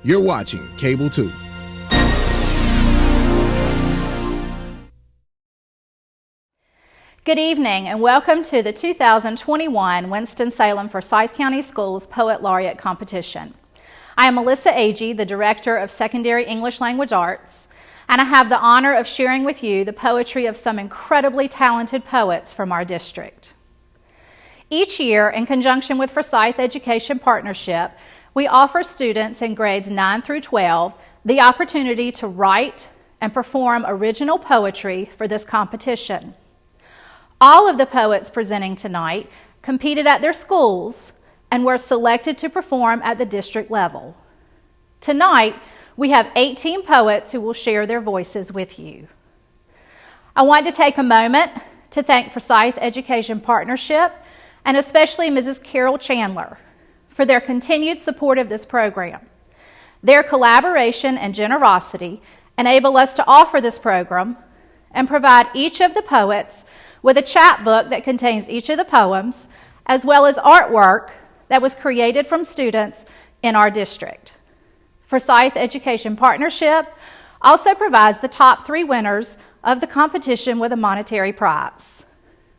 You're watching Cable 2. Good evening and welcome to the 2021 Winston-Salem Forsyth County Schools Poet Laureate Competition. I am Melissa Agee, the Director of Secondary English Language Arts, and I have the honor of sharing with you the poetry of some incredibly talented poets from our district. Each year, in conjunction with Forsyth Education Partnership, we offer students in grades 9 through 12 the opportunity to write and perform original poetry for this competition. All of the poets presenting tonight competed at their schools and were selected to perform at the district level. Tonight, we have 18 poets who will share their voices with you. I want to take a moment to thank Forsyth Education Partnership and especially Mrs. Carol Chandler for their continued support of this program. Their collaboration and generosity enable us to offer this program and provide each of the poets with a chapbook that contains each of the poems, as well as artwork that was created from students in our district. Forsyth Education Partnership also provides the top 3 winners of the competition with a monetary prize.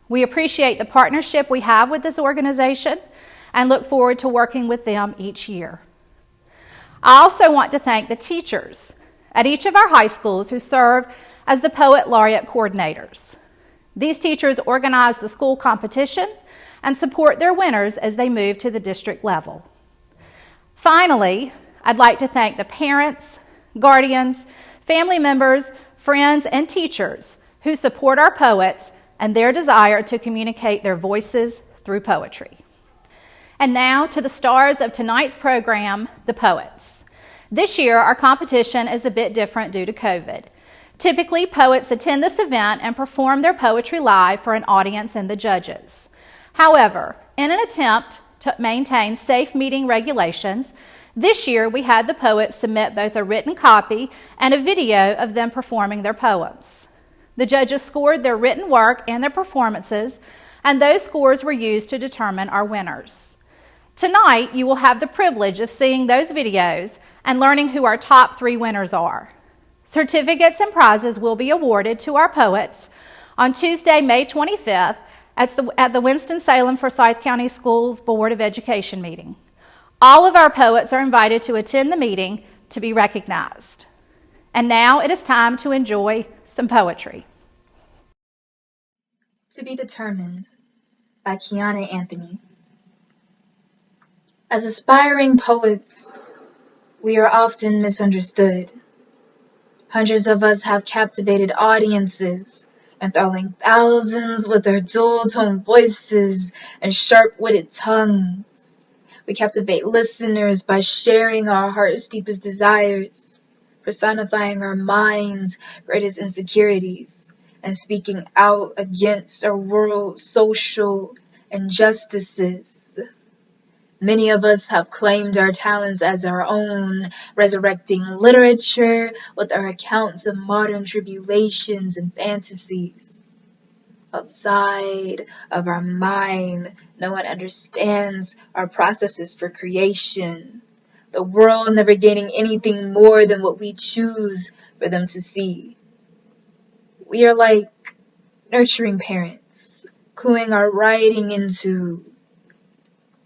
We appreciate the partnership we have with this organization and look forward to working with them each year. I also want to thank the teachers at each of our high schools who serve as the Poet Laureate coordinators. These teachers organize the school competition and support their winners as they move to the district level. Finally, I'd like to thank the parents, guardians, family members, friends, and teachers who support our poets and their desire to communicate their voices through poetry. And now to the stars of tonight's program, the poets. This year, our competition is a bit different due to COVID. Typically, poets attend this event and perform their poetry live for an audience and the judges. However, in an attempt to maintain safe meeting regulations, this year we had the poets submit both a written copy and a video of them performing their poems. The judges scored their written work and their performances, and those scores were used to determine our winners. Tonight, you will have the privilege of seeing those videos and learning who our top 3 winners are. Certificates and prizes will be awarded to our poets on Tuesday, May 25th at the Winston-Salem Forsyth County Schools Board of Education meeting. All of our poets are invited to attend the meeting to be recognized. And now it is time to enjoy some poetry. To be Determined by Kiana Anthony. As aspiring poets, we are often misunderstood. Hundreds of us have captivated audiences, enthralling thousands with our dual-tone voices and sharp-witted tongues. We captivate listeners by sharing our heart's deepest desires, personifying our minds' greatest insecurities, and speaking out against our world's social injustices. Many of us have claimed our talents as our own, resurrecting literature with our accounts of modern tribulations and fantasies. Outside of our mind, no one understands our processes for creation. The world never gaining anything more than what we choose for them to see. We are like nurturing parents, cooing our writing into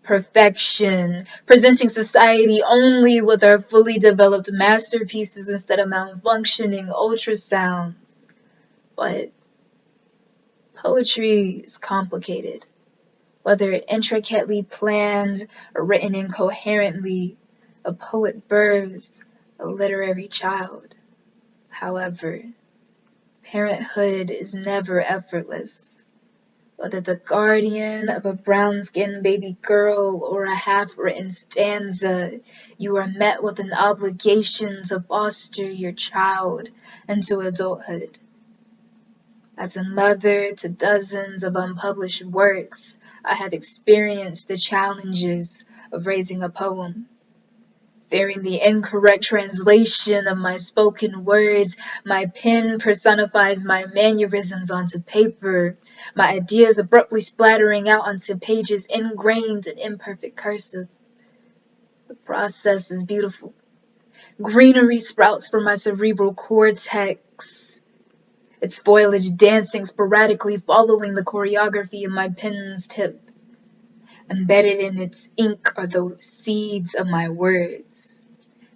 perfection, presenting society only with our fully developed masterpieces instead of malfunctioning ultrasounds. But poetry is complicated. Whether intricately planned or written incoherently, a poet births a literary child. However, parenthood is never effortless. Whether the guardian of a brown-skinned baby girl or a half-written stanza, you are met with an obligation to foster your child into adulthood. As a mother to dozens of unpublished works, I have experienced the challenges of raising a poem. Fearing the incorrect translation of my spoken words, my pen personifies my mannerisms onto paper, my ideas abruptly splattering out onto pages ingrained in imperfect cursive. The process is beautiful. Greenery sprouts from my cerebral cortex, its foliage dancing sporadically following the choreography of my pen's tip. Embedded in its ink are the seeds of my words,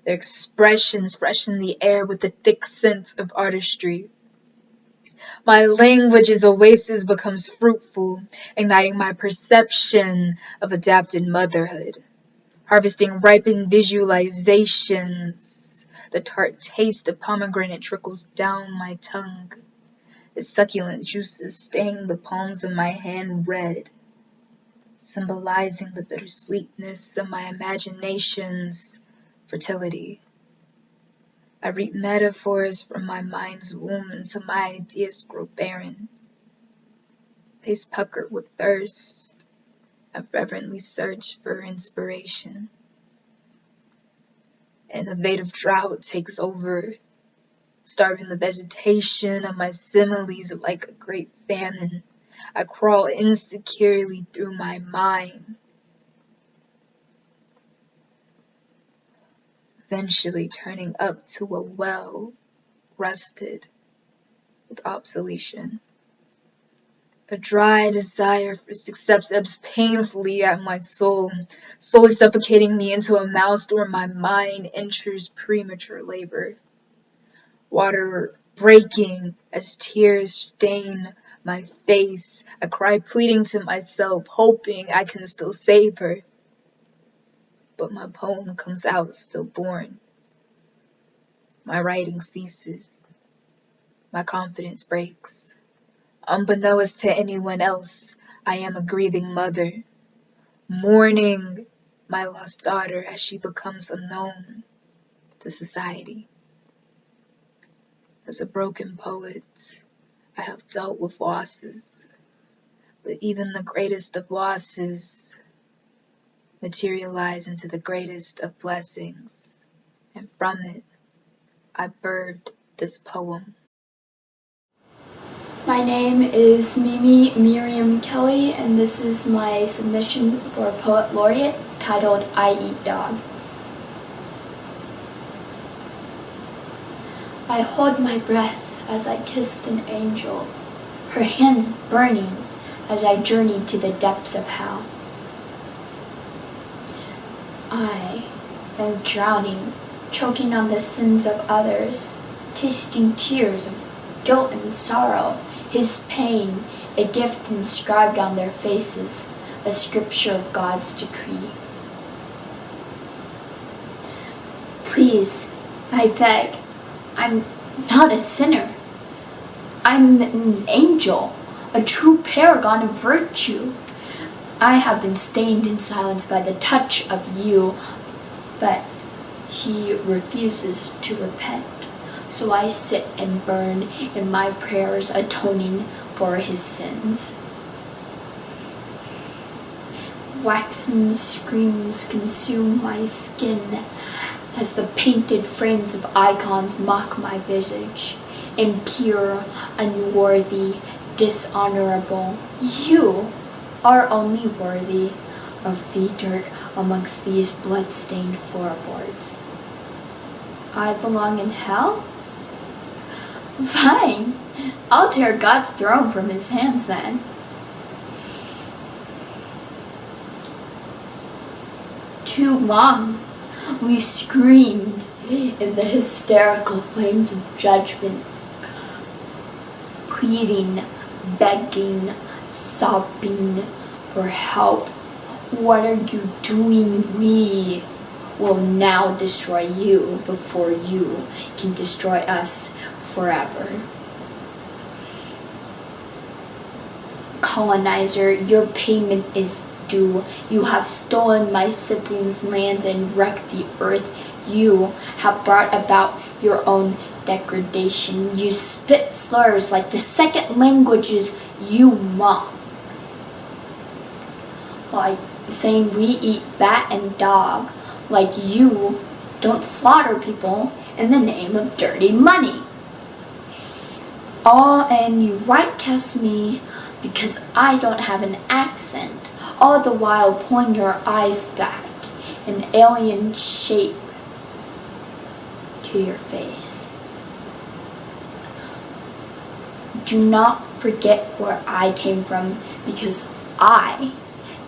their expressions freshen the air with the thick scent of artistry. My language's oasis becomes fruitful, igniting my perception of adapted motherhood, harvesting ripened visualizations. The tart taste of pomegranate trickles down my tongue, its succulent juices stain the palms of my hand red, symbolizing the bittersweetness of my imagination's fertility. I read metaphors from my mind's womb until my ideas grow barren. Face puckered with thirst, I reverently search for inspiration. Innovative drought takes over, starving the vegetation of my similes like a great famine. I crawl insecurely through my mind, eventually turning up to a well rusted with obsolescence. A dry desire for success ebbs painfully at my soul, slowly suffocating me into a mouse where my mind enters premature labor. Water breaking as tears stain my face. I cry pleading to myself, hoping I can still save her. But my poem comes out stillborn. My writing ceases. My confidence breaks. Unbeknownst to anyone else, I am a grieving mother, mourning my lost daughter as she becomes unknown to society. As a broken poet, I have dealt with losses, but even the greatest of losses materialize into the greatest of blessings, and from it, I birthed this poem. My name is Mimi Miriam Kelly, and this is my submission for Poet Laureate titled I Eat Dog. I hold my breath as I kissed an angel, her hands burning as I journeyed to the depths of hell. I am drowning, choking on the sins of others, tasting tears of guilt and sorrow, his pain, a gift inscribed on their faces, a scripture of God's decree. Please, I beg, I'm not a sinner. I'm an angel, a true paragon of virtue. I have been stained in silence by the touch of you, but he refuses to repent. So I sit and burn in my prayers, atoning for his sins. Waxen screams consume my skin as the painted frames of icons mock my visage. Impure, unworthy, dishonorable, you are only worthy of the dirt amongst these blood-stained floorboards. I belong in hell? Fine, I'll tear God's throne from his hands then. Too long, we've screamed in the hysterical flames of judgment, pleading, begging, sobbing for help. What are you doing? We will now destroy you before you can destroy us forever. Colonizer, your payment is due. You have stolen my siblings' lands and wrecked the earth. You have brought about your own degradation. You spit slurs like the second languages you mock. Like saying we eat bat and dog, like you don't slaughter people in the name of dirty money. And you right-cast me because I don't have an accent, all the while pulling your eyes back, an alien shape. to your face. Do not forget where I came from, because I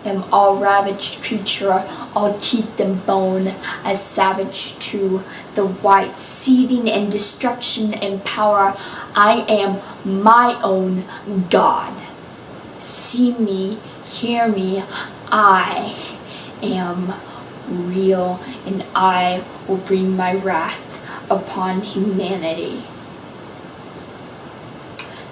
am all ravaged creature, all teeth and bone, as savage to the white, seething in destruction and power. I am my own God. See me, hear me, I am real, and I will bring my wrath upon humanity.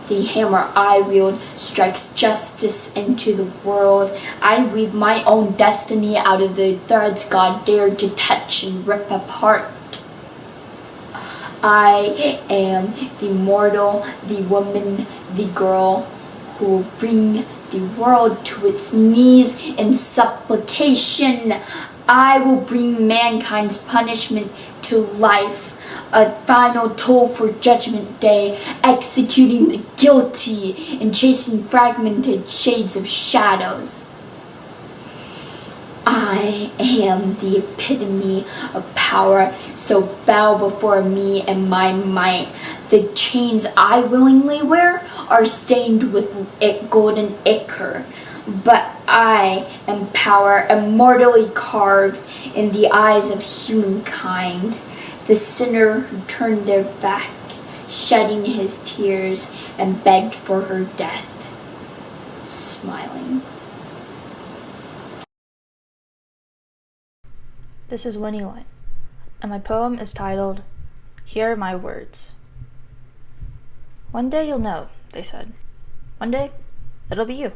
The hammer I wield strikes justice into the world. I weave my own destiny out of the threads God dared to touch and rip apart. I am the mortal, the woman, the girl who will bring the world to its knees in supplication. I will bring mankind's punishment to life, a final toll for Judgment Day, executing the guilty and chasing fragmented shades of shadows. I am the epitome of power, so bow before me and my might. The chains I willingly wear are stained with golden ichor, but I am power immortally carved in the eyes of humankind. The sinner who turned their back, shedding his tears, and begged for her death, smiling. This is Winnie Light, and my poem is titled, Here Are My Words. One day you'll know, they said. One day, it'll be you.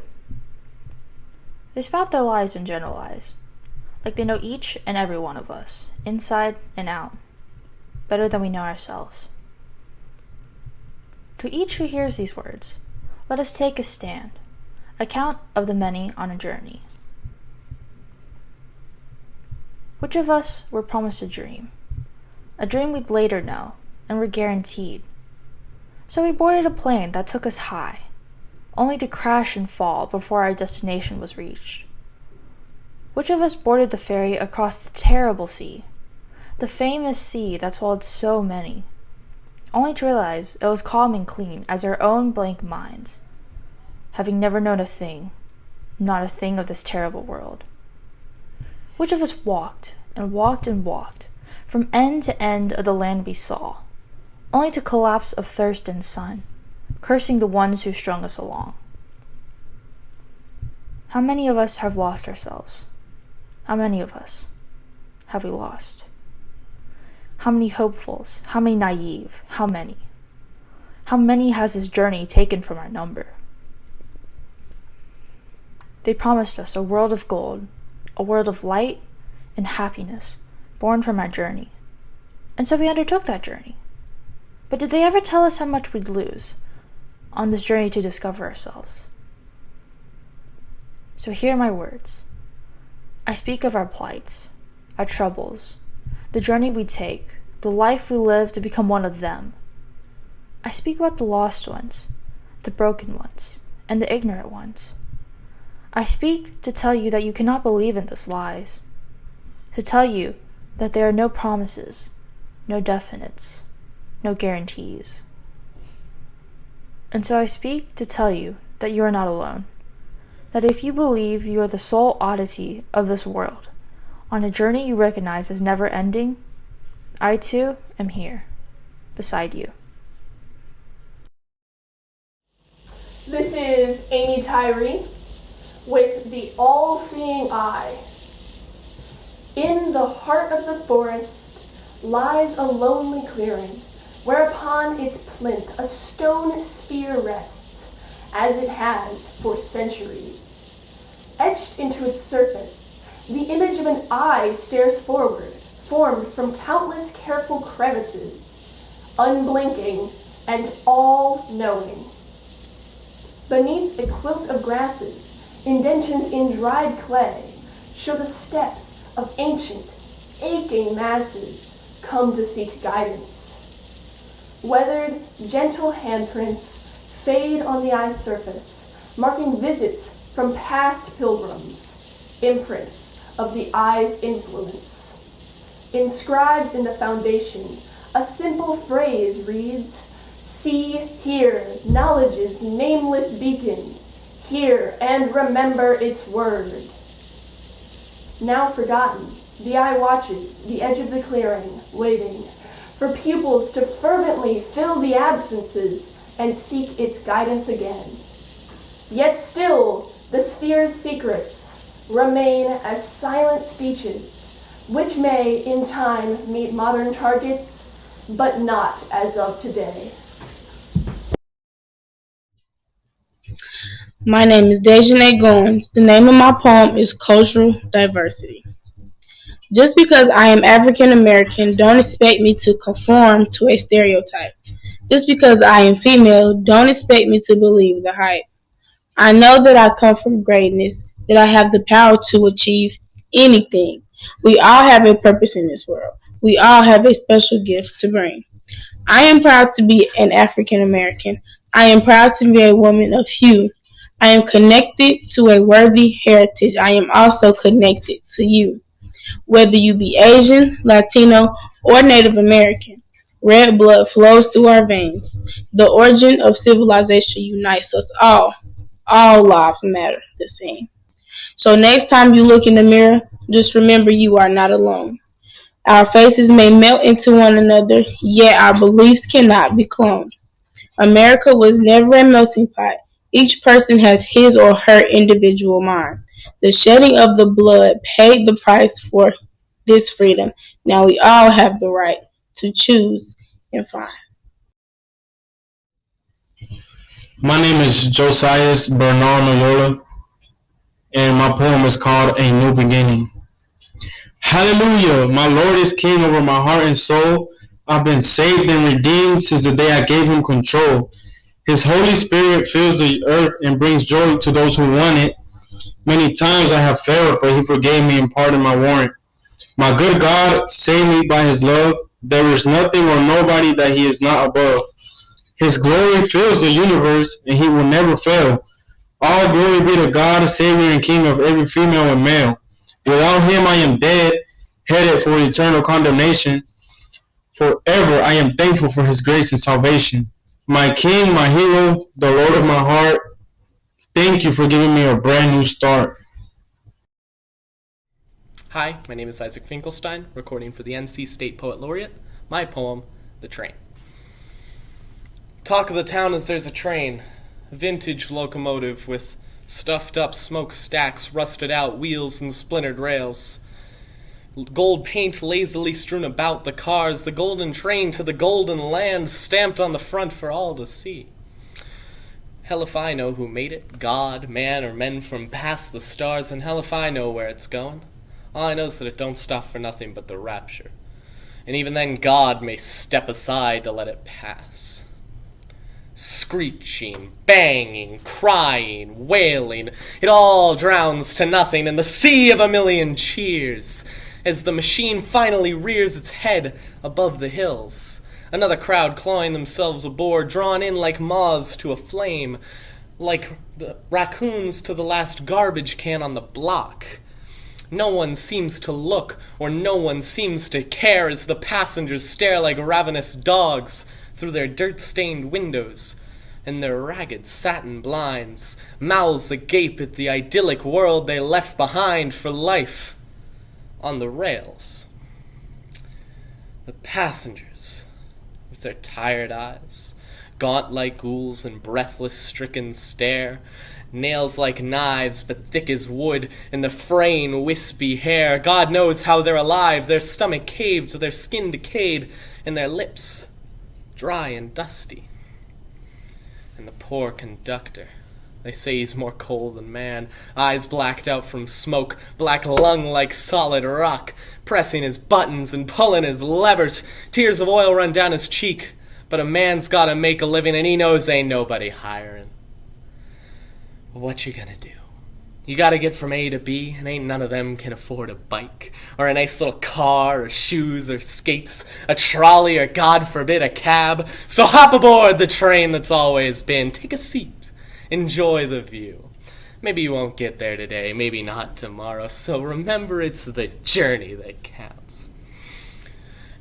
They spout their lies and generalize, like they know each and every one of us, inside and out, better than we know ourselves. To each who hears these words, let us take a stand, account of the many on a journey. Which of us were promised a dream we'd later know and were guaranteed? So we boarded a plane that took us high, only to crash and fall before our destination was reached. Which of us boarded the ferry across the terrible sea, the famous sea that swallowed so many, only to realize it was calm and clean as our own blank minds, having never known a thing, not a thing of this terrible world? Which of us walked and walked and walked from end to end of the land we saw, only to collapse of thirst and sun, cursing the ones who strung us along? How many of us have lost ourselves? How many of us have we lost? How many hopefuls? How many naive? How many? How many has this journey taken from our number? They promised us a world of gold, a world of light and happiness born from our journey. And so we undertook that journey. But did they ever tell us how much we'd lose on this journey to discover ourselves? So hear my words. I speak of our plights, our troubles, the journey we take, the life we live to become one of them. I speak about the lost ones, the broken ones, and the ignorant ones. I speak to tell you that you cannot believe in those lies, to tell you that there are no promises, no definites, no guarantees. And so I speak to tell you that you are not alone, that if you believe you are the sole oddity of this world, on a journey you recognize as never ending, I too am here, beside you. This is Amy Tyree with the all-seeing eye. In the heart of the forest lies a lonely clearing, whereupon its plinth a stone sphere rests, as it has for centuries. Etched into its surface, the image of an eye stares forward, formed from countless careful crevices, unblinking and all-knowing. Beneath a quilt of grasses, indentions in dried clay show the steps of ancient, aching masses come to seek guidance. Weathered, gentle handprints fade on the eye's surface, marking visits from past pilgrims, imprints of the eye's influence. Inscribed in the foundation A simple phrase reads, "See, hear, knowledge's nameless beacon. Hear and remember its word." Now forgotten, the eye watches the edge of the clearing, waiting for pupils to fervently fill the absences and seek its guidance again. Yet still, the sphere's secrets remain as silent speeches, which may, in time, meet modern targets, but not as of today. My name is Dejanay Goins. The name of my poem is Cultural Diversity. Just because I am African American, don't expect me to conform to a stereotype. Just because I am female, don't expect me to believe the hype. I know that I come from greatness, that I have the power to achieve anything. We all have a purpose in this world. We all have a special gift to bring. I am proud to be an African American. I am proud to be a woman of hue. I am connected to a worthy heritage. I am also connected to you. Whether you be Asian, Latino, or Native American, red blood flows through our veins. The origin of civilization unites us all. All lives matter the same. So next time you look in the mirror, just remember you are not alone. Our faces may melt into one another, yet our beliefs cannot be cloned. America was never a melting pot. Each person has his or her individual mind. The shedding of the blood paid the price for this freedom. Now we all have the right to choose and find. My name is Josias Bernal Noyola, and my poem is called A New Beginning. Hallelujah! My Lord is King over my heart and soul. I've been saved and redeemed since the day I gave him control. His Holy Spirit fills the earth and brings joy to those who want it. Many times I have failed, but he forgave me and pardoned my warrant. My good God saved me by his love. There is nothing or nobody that he is not above. His glory fills the universe, and he will never fail. All glory be to God, Savior and King of every female and male. Without him I am dead, headed for eternal condemnation. Forever I am thankful for his grace and salvation. My King, my hero, the Lord of my heart, thank you for giving me a brand new start. Hi, my name is Isaac Finkelstein, recording for the NC State Poet Laureate. My poem, The Train. Talk of the town as there's a train, a vintage locomotive with stuffed up smokestacks, rusted out wheels and splintered rails. Gold paint lazily strewn about the cars, the golden train to the golden land stamped on the front for all to see. Hell if I know who made it, God, man, or men from past the stars, and hell if I know where it's going. All I know is that it don't stop for nothing but the rapture. And even then God may step aside to let it pass. Screeching, banging, crying, wailing, it all drowns to nothing in the sea of a million cheers, as the machine finally rears its head above the hills. Another crowd clawing themselves aboard, drawn in like moths to a flame, like the raccoons to the last garbage can on the block. No one seems to look, or no one seems to care, as the passengers stare like ravenous dogs through their dirt-stained windows and their ragged satin blinds, mouths agape at the idyllic world they left behind for life on the rails. The passengers, with their tired eyes, gaunt like ghouls and breathless, stricken stare, nails like knives but thick as wood, and the fraying, wispy hair. God knows how they're alive, their stomach caved, their skin decayed, and their lips dry and dusty. And the poor conductor, they say he's more cold than man, eyes blacked out from smoke, black lung like solid rock, pressing his buttons and pulling his levers, tears of oil run down his cheek. But a man's gotta make a living, and he knows ain't nobody hiring. What you gonna do? You gotta get from A to B, and ain't none of them can afford a bike, or a nice little car, or shoes, or skates, a trolley, or God forbid, a cab. So hop aboard the train that's always been. Take a seat. Enjoy the view. Maybe you won't get there today, maybe not tomorrow, so remember it's the journey that counts.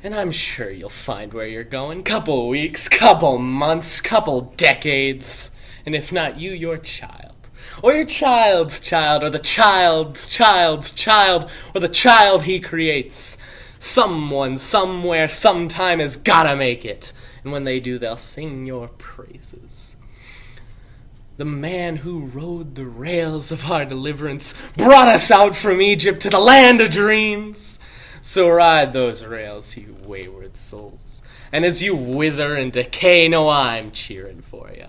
And I'm sure you'll find where you're going. Couple weeks, couple months, couple decades. And if not you, your child. Or your child's child, or the child's child's child, or the child he creates. Someone, somewhere, sometime has gotta make it. And when they do, they'll sing your praises. The man who rode the rails of our deliverance brought us out from Egypt to the land of dreams. So ride those rails, you wayward souls. And as you wither and decay, know I'm cheering for you.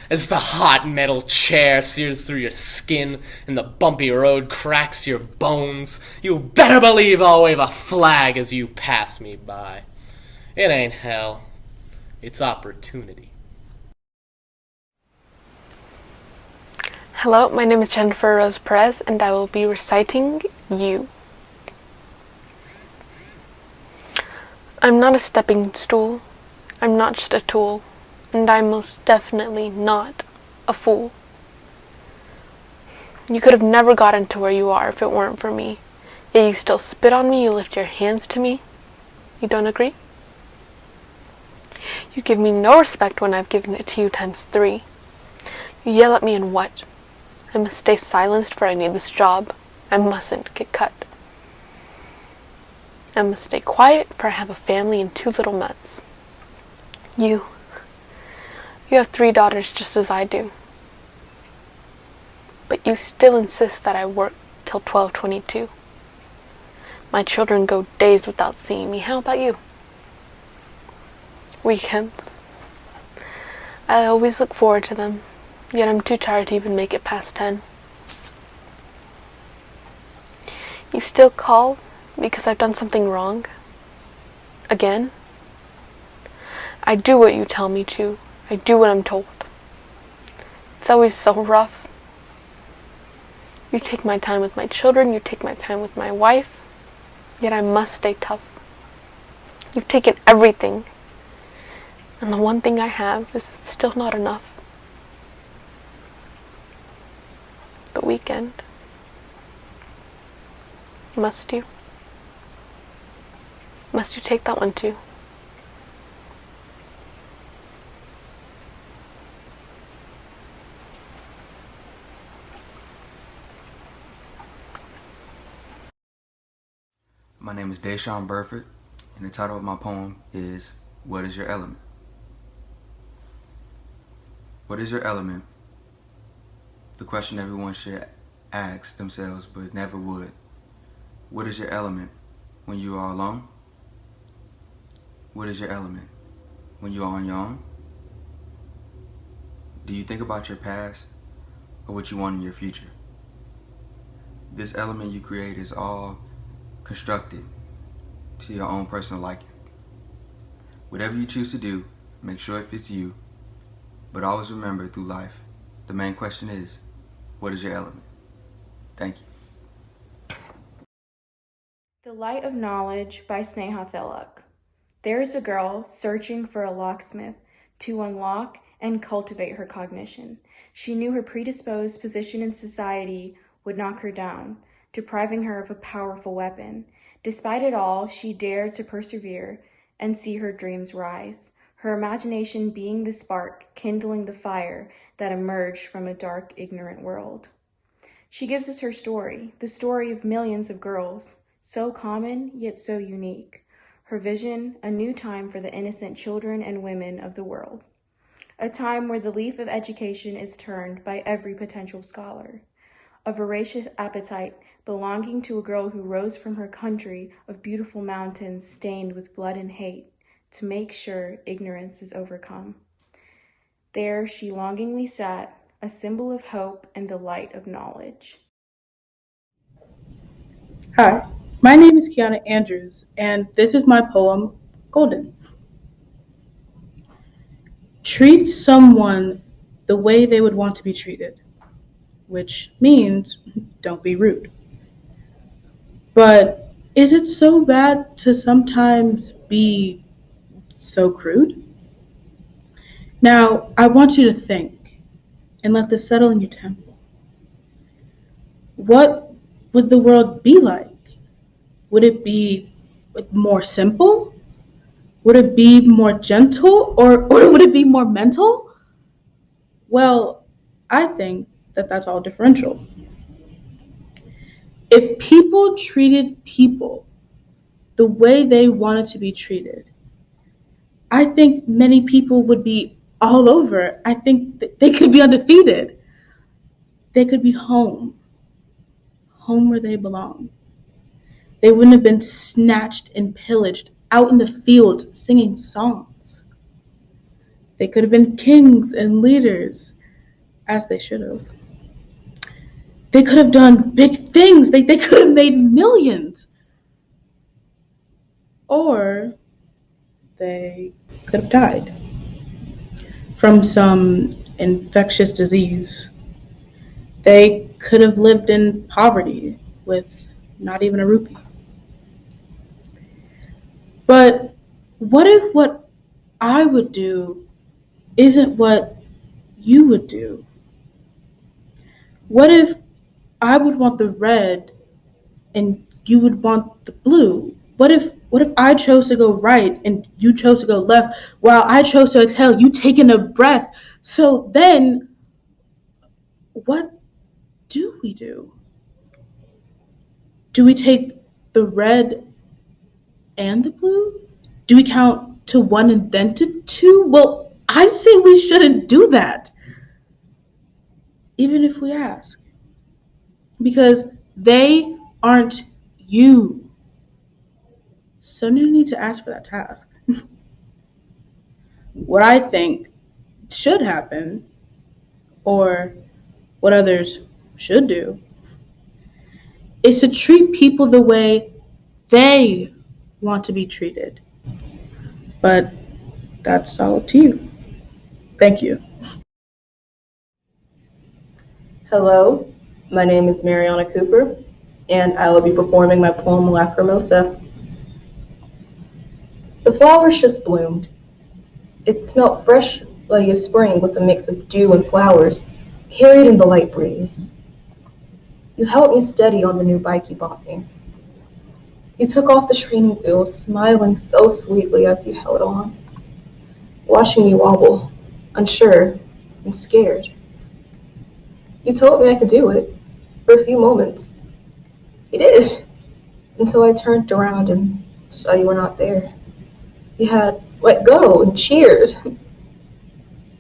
As the hot metal chair sears through your skin and the bumpy road cracks your bones, you better believe I'll wave a flag as you pass me by. It ain't hell. It's opportunity. Hello, my name is Jennifer Rose Perez, and I will be reciting You. I'm not a stepping stool. I'm not just a tool, and I'm most definitely not a fool. You could have never gotten to where you are if it weren't for me. Yet you still spit on me, you lift your hands to me. You don't agree? You give me no respect when I've given it to you times 3. You yell at me and what? I must stay silenced for I need this job. I mustn't get cut. I must stay quiet for I have a family and 2 little mutts. You have 3 daughters just as I do. But you still insist that I work till 12:22. My children go days without seeing me. How about you? Weekends. I always look forward to them, yet I'm too tired to even make it past 10. You still call because I've done something wrong? Again? I do what you tell me to. I do what I'm told. It's always so rough. You take my time with my children, you take my time with my wife, yet I must stay tough. You've taken everything, and the one thing I have is still not enough. The weekend. Must you? Must you take that one too? My name is Deshaun Burford, and the title of my poem is What is Your Element? What is your element? The question everyone should ask themselves but never would. What is your element when you are alone? What is your element when you are on your own? Do you think about your past or what you want in your future? This element you create is all constructed to your own personal liking. Whatever you choose to do, make sure it fits you, but always remember through life, the main question is, what is your element? Thank you. The Light of Knowledge by Sneha Tilak. There is a girl searching for a locksmith to unlock and cultivate her cognition. She knew her predisposed position in society would knock her down, depriving her of a powerful weapon. Despite it all, she dared to persevere and see her dreams rise, her imagination being the spark kindling the fire that emerged from a dark, ignorant world. She gives us her story, the story of millions of girls, so common yet so unique. Her vision, a new time for the innocent children and women of the world. A time where the leaf of education is turned by every potential scholar. A voracious appetite belonging to a girl who rose from her country of beautiful mountains stained with blood and hate to make sure ignorance is overcome. There she longingly sat, a symbol of hope and the light of knowledge. Hi, my name is Kiana Andrews, and this is my poem, Golden. Treat someone the way they would want to be treated, which means don't be rude. But is it so bad to sometimes be so crude? Now, I want you to think and let this settle in your temple. What would the world be like? Would it be more simple? Would it be more gentle, or would it be more mental? Well, I think that that's all differential. If people treated people the way they wanted to be treated, I think many people would be all over. I think that they could be undefeated. They could be home where they belong. They wouldn't have been snatched and pillaged out in the fields singing songs. They could have been kings and leaders, as they should have. They could have done big things. They could have made millions. Or they could have died from some infectious disease. They could have lived in poverty with not even a rupee. But what if what I would do isn't what you would do? What if I would want the red and you would want the blue? What if I chose to go right and you chose to go left, while I chose to exhale, you taking a breath? So then what do we do? Do we take the red and the blue? Do we count to one and then to two? Well, I say we shouldn't do that, even if we ask, because they aren't you. So no need to ask for that task. What I think should happen, or what others should do, is to treat people the way they want to be treated. But that's all up to you. Thank you. Hello, my name is Mariana Cooper, and I will be performing my poem Lacrimosa. The flowers just bloomed. It smelled fresh like a spring with a mix of dew and flowers, carried in the light breeze. You held me steady on the new bike you bought me. You took off the training wheels, smiling so sweetly as you held on, watching me wobble, unsure and scared. You told me I could do it for a few moments. You did, until I turned around and saw you were not there. You had let go and cheered.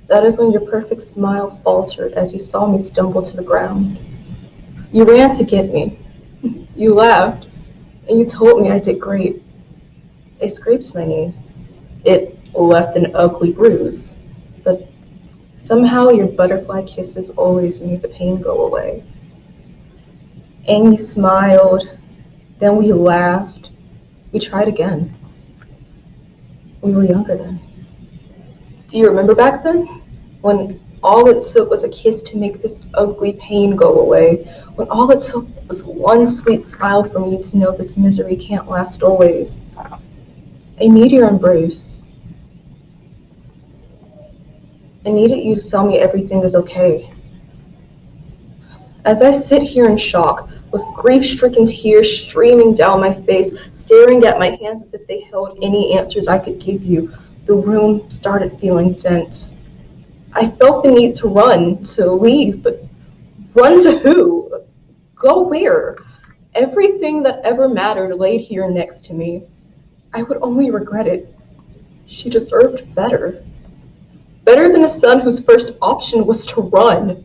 That is when your perfect smile faltered as you saw me stumble to the ground. You ran to get me. You laughed, and you told me I did great. I scraped my knee. It left an ugly bruise, but somehow your butterfly kisses always made the pain go away. And you smiled, then we laughed. We tried again. We were younger then. Do you remember back then? When all it took was a kiss to make this ugly pain go away. When all it took was one sweet smile from you to know this misery can't last always. I need your embrace. I needed you to tell me everything is okay. As I sit here in shock, with grief-stricken tears streaming down my face, staring at my hands as if they held any answers I could give you, the room started feeling tense. I felt the need to run, to leave, but run to who? Go where? Everything that ever mattered laid here next to me. I would only regret it. She deserved better. Better than a son whose first option was to run.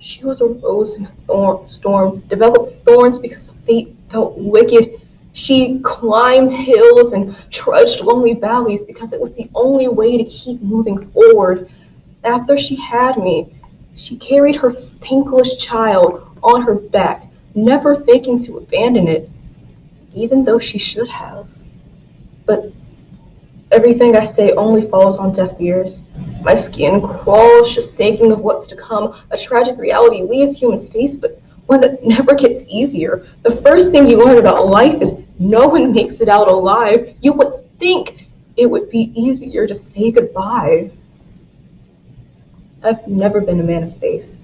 She was a rose in a storm, developed thorns because fate felt wicked. She climbed hills and trudged lonely valleys because it was the only way to keep moving forward. After she had me, she carried her thankless child on her back, never thinking to abandon it, even though she should have. But everything I say only falls on deaf ears. My skin crawls just thinking of what's to come, a tragic reality we as humans face, but one that never gets easier. The first thing you learn about life is no one makes it out alive. You would think it would be easier to say goodbye. I've never been a man of faith.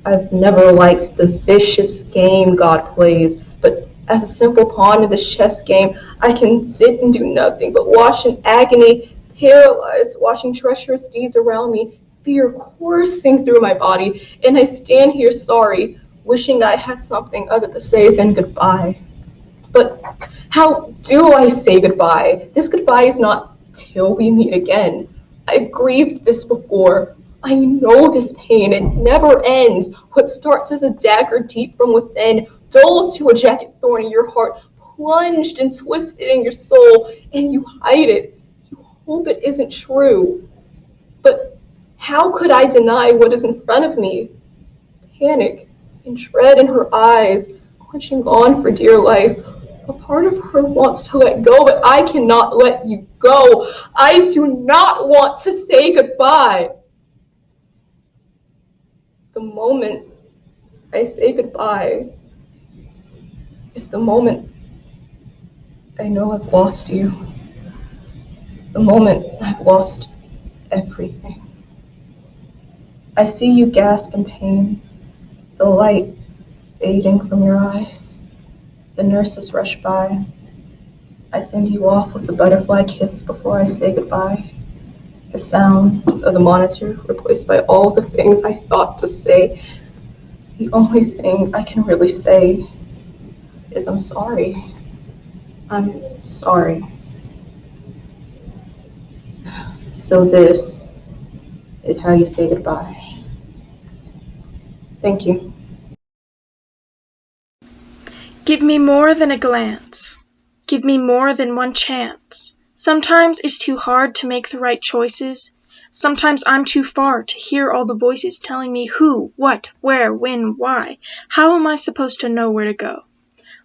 I've never liked the vicious game God plays, but As a simple pawn in this chess game, I can sit and do nothing but watch in agony, paralyzed, watching treacherous deeds around me, fear coursing through my body, and I stand here sorry, wishing I had something other to say than goodbye. But how do I say goodbye? This goodbye is not till we meet again. I've grieved this before. I know this pain, it never ends. What starts as a dagger deep from within dulls to a jagged thorn in your heart, plunged and twisted in your soul, and you hide it. You hope it isn't true. But how could I deny what is in front of me? Panic and dread in her eyes, clutching on for dear life. A part of her wants to let go, but I cannot let you go. I do not want to say goodbye. The moment I say goodbye is the moment I know I've lost you. The moment I've lost everything. I see you gasp in pain, the light fading from your eyes. The nurses rush by. I send you off with a butterfly kiss before I say goodbye. The sound of the monitor replaced by all the things I thought to say. The only thing I can really say is I'm sorry. I'm sorry. So this is how you say goodbye. Thank you. Give me more than a glance. Give me more than one chance. Sometimes it's too hard to make the right choices. Sometimes I'm too far to hear all the voices telling me who, what, where, when, why. How am I supposed to know where to go?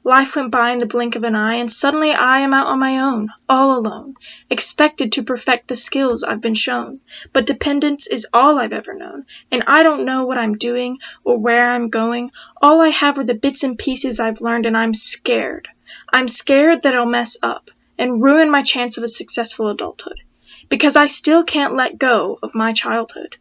Life went by in the blink of an eye, and suddenly I am out on my own, all alone, expected to perfect the skills I've been shown. But dependence is all I've ever known, and I don't know what I'm doing or where I'm going. All I have are the bits and pieces I've learned, and I'm scared. I'm scared that I'll mess up and ruin my chance of a successful adulthood, because I still can't let go of my childhood.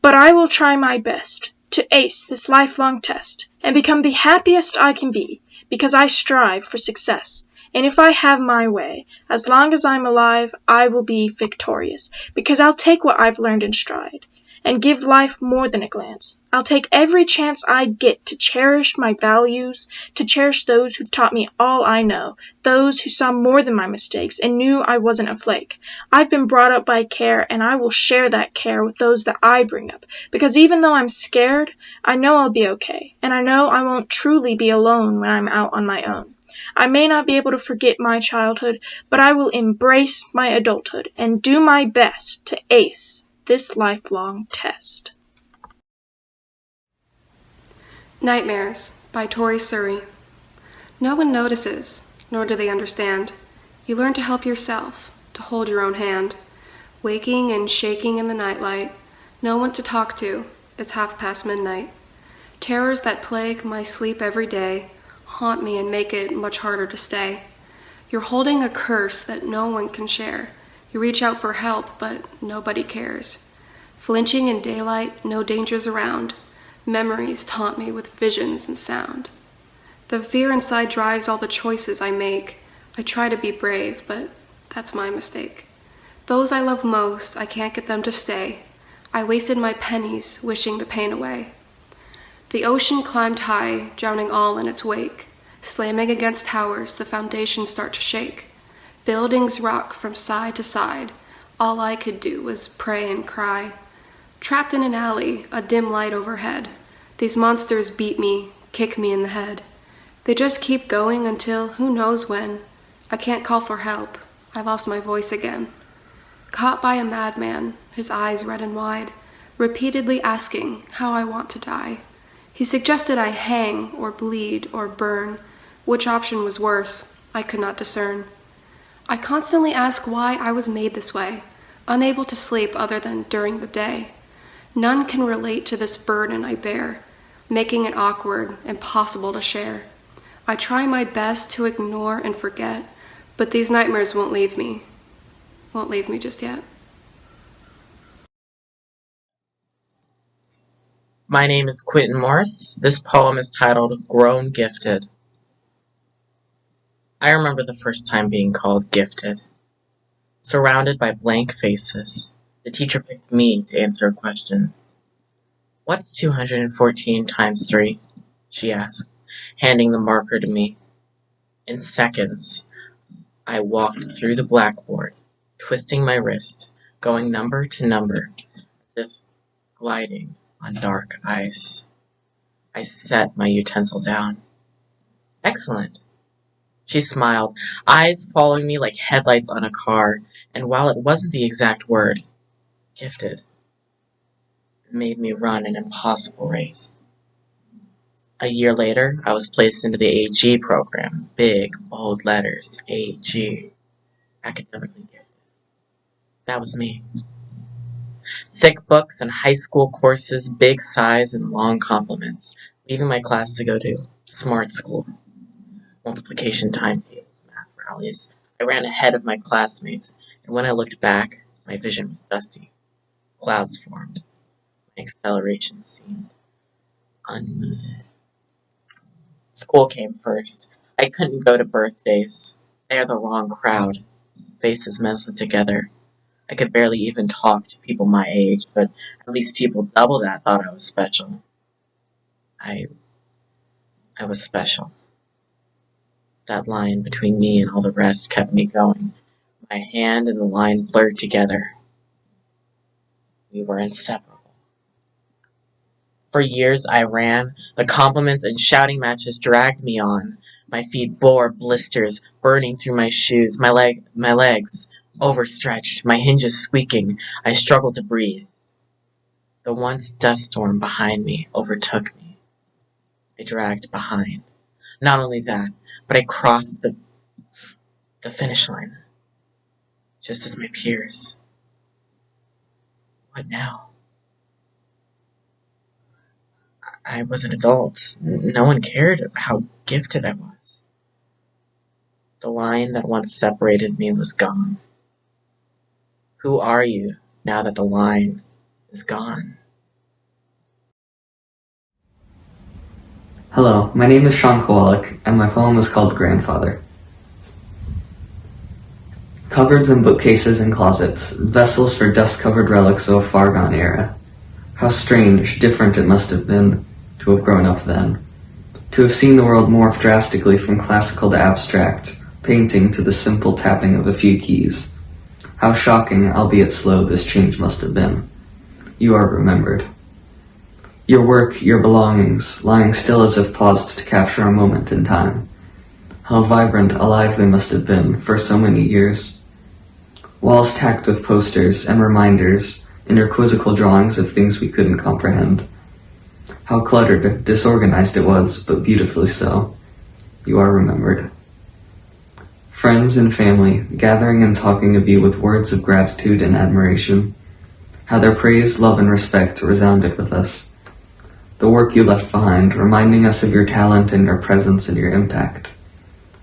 But I will try my best to ace this lifelong test and become the happiest I can be, because I strive for success. And if I have my way, as long as I'm alive, I will be victorious, because I'll take what I've learned in stride and give life more than a glance. I'll take every chance I get to cherish my values, to cherish those who've taught me all I know, those who saw more than my mistakes and knew I wasn't a flake. I've been brought up by care, and I will share that care with those that I bring up, because even though I'm scared, I know I'll be okay, and I know I won't truly be alone when I'm out on my own. I may not be able to forget my childhood, but I will embrace my adulthood and do my best to ace this lifelong test. Nightmares by Tori Surrey. No one notices, nor do they understand. You learn to help yourself, to hold your own hand. Waking and shaking in the nightlight, no one to talk to, it's midnight. Terrors that plague my sleep every day haunt me and make it much harder to stay. You're holding a curse that no one can share. You reach out for help, but nobody cares. Flinching in daylight, no dangers around. Memories taunt me with visions and sound. The fear inside drives all the choices I make. I try to be brave, but that's my mistake. Those I love most, I can't get them to stay. I wasted my pennies wishing the pain away. The ocean climbed high, drowning all in its wake. Slamming against towers, the foundations start to shake. Buildings rock from side to side. All I could do was pray and cry. Trapped in an alley, a dim light overhead. These monsters beat me, kick me in the head. They just keep going until who knows when. I can't call for help. I lost my voice again. Caught by a madman, his eyes red and wide, repeatedly asking how I want to die. He suggested I hang or bleed or burn. Which option was worse, I could not discern. I constantly ask why I was made this way, unable to sleep other than during the day. None can relate to this burden I bear, making it awkward, impossible to share. I try my best to ignore and forget, but these nightmares won't leave me just yet. My name is Quentin Morris. This poem is titled Grown Gifted. I remember the first time being called gifted. Surrounded by blank faces, the teacher picked me to answer a question. "What's 214 times 3? She asked, handing the marker to me. In seconds, I walked through the blackboard, twisting my wrist, going number to number, as if gliding on dark ice. I set my utensil down. Excellent. She smiled, eyes following me like headlights on a car, and while it wasn't the exact word, gifted, it made me run an impossible race. A year later, I was placed into the AG program, big, bold letters, AG, academically gifted. That was me. Thick books and high school courses, big sighs and long compliments, leaving my class to go to smart school. Multiplication timetables, math rallies. I ran ahead of my classmates, and when I looked back, my vision was dusty. Clouds formed. My acceleration seemed unlimited. School came first. I couldn't go to birthdays. They are the wrong crowd. Faces melted together. I could barely even talk to people my age, but at least people double that thought I was special. I was special. That line between me and all the rest kept me going. My hand and the line blurred together. We were inseparable. For years I ran. The compliments and shouting matches dragged me on. My feet bore blisters, burning through my shoes, my legs overstretched, my hinges squeaking. I struggled to breathe. The once dust storm behind me overtook me. I dragged behind. Not only that, but I crossed the finish line, just as my peers. What now? I was an adult. No one cared how gifted I was. The line that once separated me was gone. Who are you now that the line is gone? Hello, my name is Sean Kowalik, and my poem is called Grandfather. Cupboards and bookcases and closets, vessels for dust-covered relics of a far-gone era. How strange, different it must have been to have grown up then. To have seen the world morph drastically from classical to abstract, painting to the simple tapping of a few keys. How shocking, albeit slow, this change must have been. You are remembered. Your work, your belongings, lying still as if paused to capture a moment in time. How vibrant, alive they must have been for so many years. Walls tacked with posters and reminders and your quizzical drawings of things we couldn't comprehend. How cluttered, disorganized it was, but beautifully so. You are remembered. Friends and family gathering and talking of you with words of gratitude and admiration. How their praise, love, and respect resounded with us. The work you left behind, reminding us of your talent and your presence and your impact.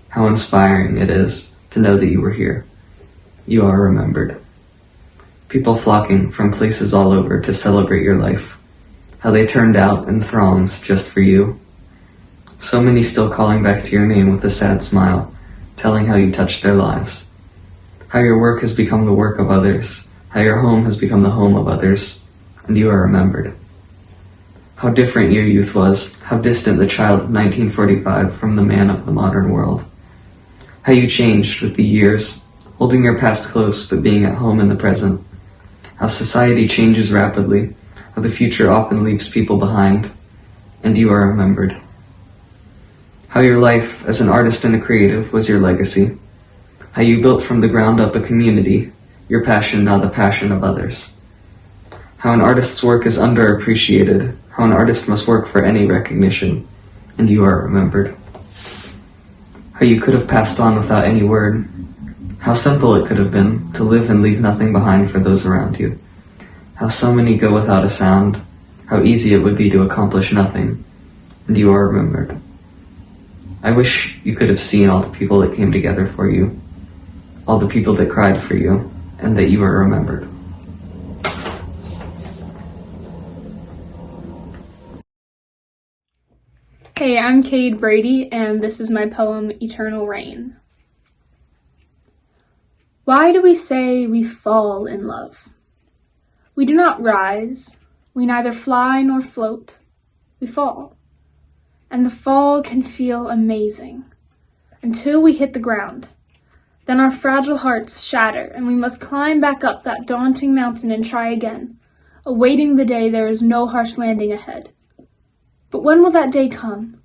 How inspiring it is to know that you were here. You are remembered. People flocking from places all over to celebrate your life. How they turned out in throngs just for you. So many still calling back to your name with a sad smile, telling how you touched their lives. How your work has become the work of others. How your home has become the home of others. And you are remembered. How different your youth was, how distant the child of 1945 from the man of the modern world. How you changed with the years, holding your past close but being at home in the present. How society changes rapidly, how the future often leaves people behind, and you are remembered. How your life as an artist and a creative was your legacy. How you built from the ground up a community, your passion now the passion of others. How an artist's work is underappreciated, how an artist must work for any recognition, and you are remembered. How you could have passed on without any word. How simple it could have been to live and leave nothing behind for those around you. How so many go without a sound. How easy it would be to accomplish nothing, and you are remembered. I wish you could have seen all the people that came together for you, all the people that cried for you, and that you are remembered. Hey, I'm Cade Brady, and this is my poem, Eternal Rain. Why do we say we fall in love? We do not rise. We neither fly nor float. We fall. And the fall can feel amazing until we hit the ground. Then our fragile hearts shatter, and we must climb back up that daunting mountain and try again, awaiting the day there is no harsh landing ahead. But when will that day come?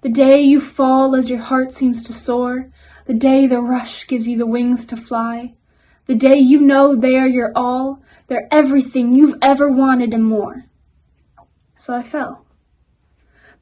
The day you fall as your heart seems to soar, the day the rush gives you the wings to fly, the day you know they are your all, they're everything you've ever wanted and more. So I fell.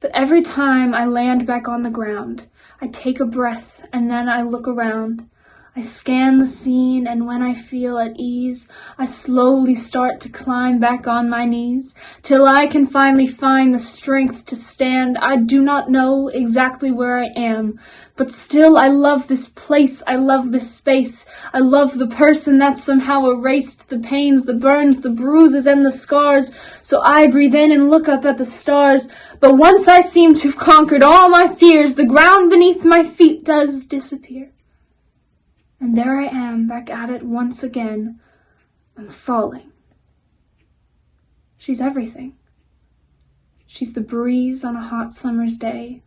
But every time I land back on the ground, I take a breath and then I look around. I scan the scene, and when I feel at ease, I slowly start to climb back on my knees, till I can finally find the strength to stand. I do not know exactly where I am, but still I love this place, I love this space. I love the person that somehow erased the pains, the burns, the bruises, and the scars. So I breathe in and look up at the stars. But once I seem to have conquered all my fears, the ground beneath my feet does disappear. And there I am, back at it once again. I'm falling. She's everything. She's the breeze on a hot summer's day.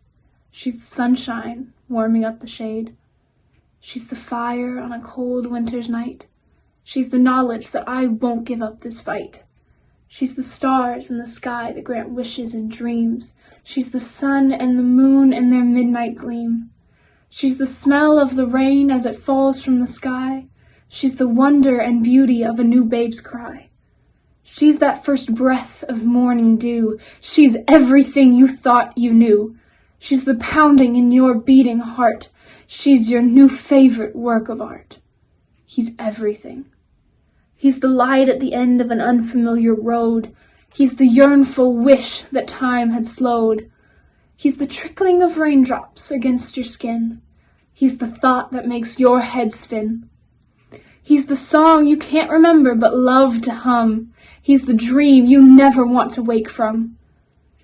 She's the sunshine warming up the shade. She's the fire on a cold winter's night. She's the knowledge that I won't give up this fight. She's the stars in the sky that grant wishes and dreams. She's the sun and the moon in their midnight gleam. She's the smell of the rain as it falls from the sky. She's the wonder and beauty of a new babe's cry. She's that first breath of morning dew. She's everything you thought you knew. She's the pounding in your beating heart. She's your new favorite work of art. He's everything. He's the light at the end of an unfamiliar road. He's the yearnful wish that time had slowed. He's the trickling of raindrops against your skin. He's the thought that makes your head spin. He's the song you can't remember but love to hum. He's the dream you never want to wake from.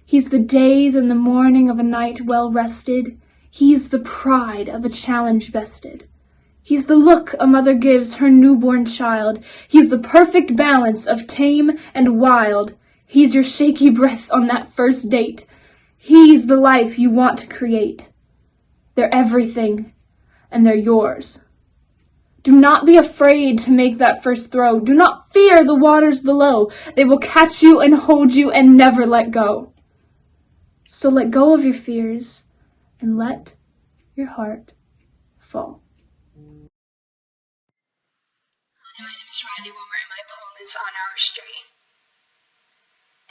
He's the days and the morning of a night well rested. He's the pride of a challenge bested. He's the look a mother gives her newborn child. He's the perfect balance of tame and wild. He's your shaky breath on that first date. He's the life you want to create. They're everything, and they're yours. Do not be afraid to make that first throw. Do not fear the waters below. They will catch you and hold you and never let go. So let go of your fears and let your heart fall. My name is Riley Wilmer, and my poem is On Our Street.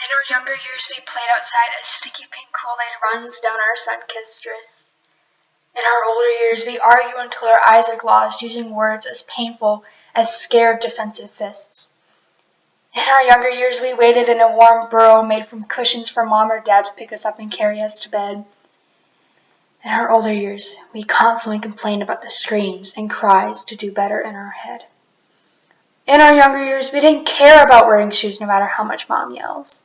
In our younger years, we played outside as sticky pink Kool-Aid runs down our sun-kissed wrists. In our older years, we argue until our eyes are glossed, using words as painful as scared defensive fists. In our younger years, we waited in a warm burrow made from cushions for Mom or Dad to pick us up and carry us to bed. In our older years, we constantly complained about the screams and cries to do better in our head. In our younger years, we didn't care about wearing shoes no matter how much Mom yells.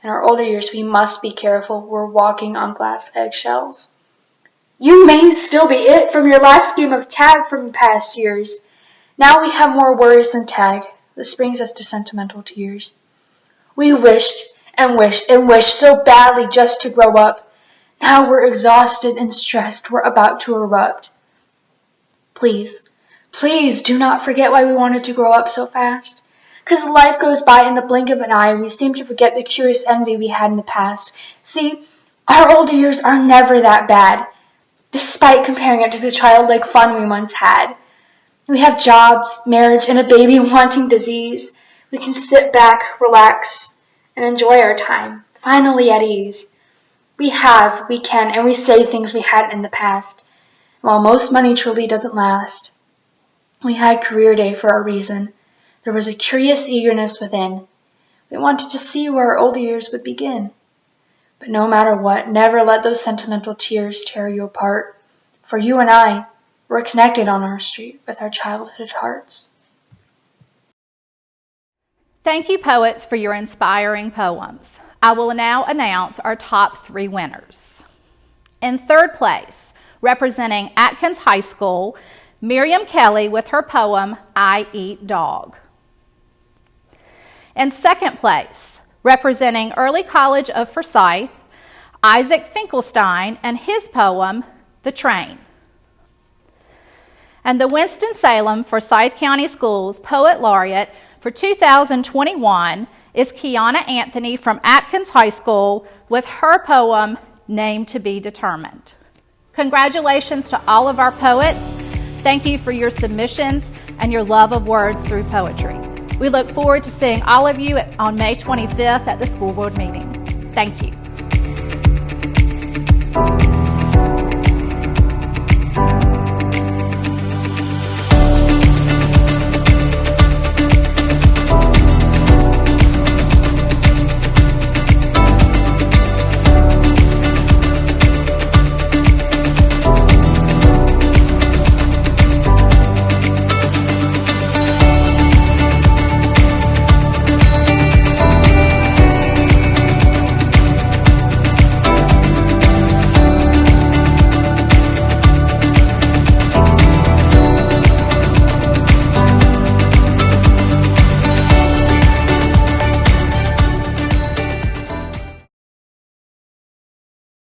In our older years, we must be careful. We're walking on glass eggshells. You may still be it from your last game of tag from past years. Now we have more worries than tag. This brings us to sentimental tears. We wished and wished and wished so badly just to grow up. Now we're exhausted and stressed. We're about to erupt. Please, please do not forget why we wanted to grow up so fast. Because life goes by in the blink of an eye, and we seem to forget the curious envy we had in the past. See, our older years are never that bad, despite comparing it to the childlike fun we once had. We have jobs, marriage, and a baby wanting disease. We can sit back, relax, and enjoy our time, finally at ease. We can, and we say things we hadn't in the past. While most money truly doesn't last, we had career day for a reason. There was a curious eagerness within. We wanted to see where our older years would begin. But no matter what, never let those sentimental tears tear you apart. For you and I, we're connected on our street with our childhood hearts. Thank you, poets, for your inspiring poems. I will now announce our top 3 winners. In third place, representing Atkins High School, Miriam Kelly with her poem, I Eat Dog. In second place, representing Early College of Forsyth, Isaac Finkelstein and his poem, The Train. And the Winston-Salem Forsyth County Schools Poet Laureate for 2021 is Kiana Anthony from Atkins High School with her poem, Name to be Determined. Congratulations to all of our poets. Thank you for your submissions and your love of words through poetry. We look forward to seeing all of you on May 25th at the school board meeting. Thank you.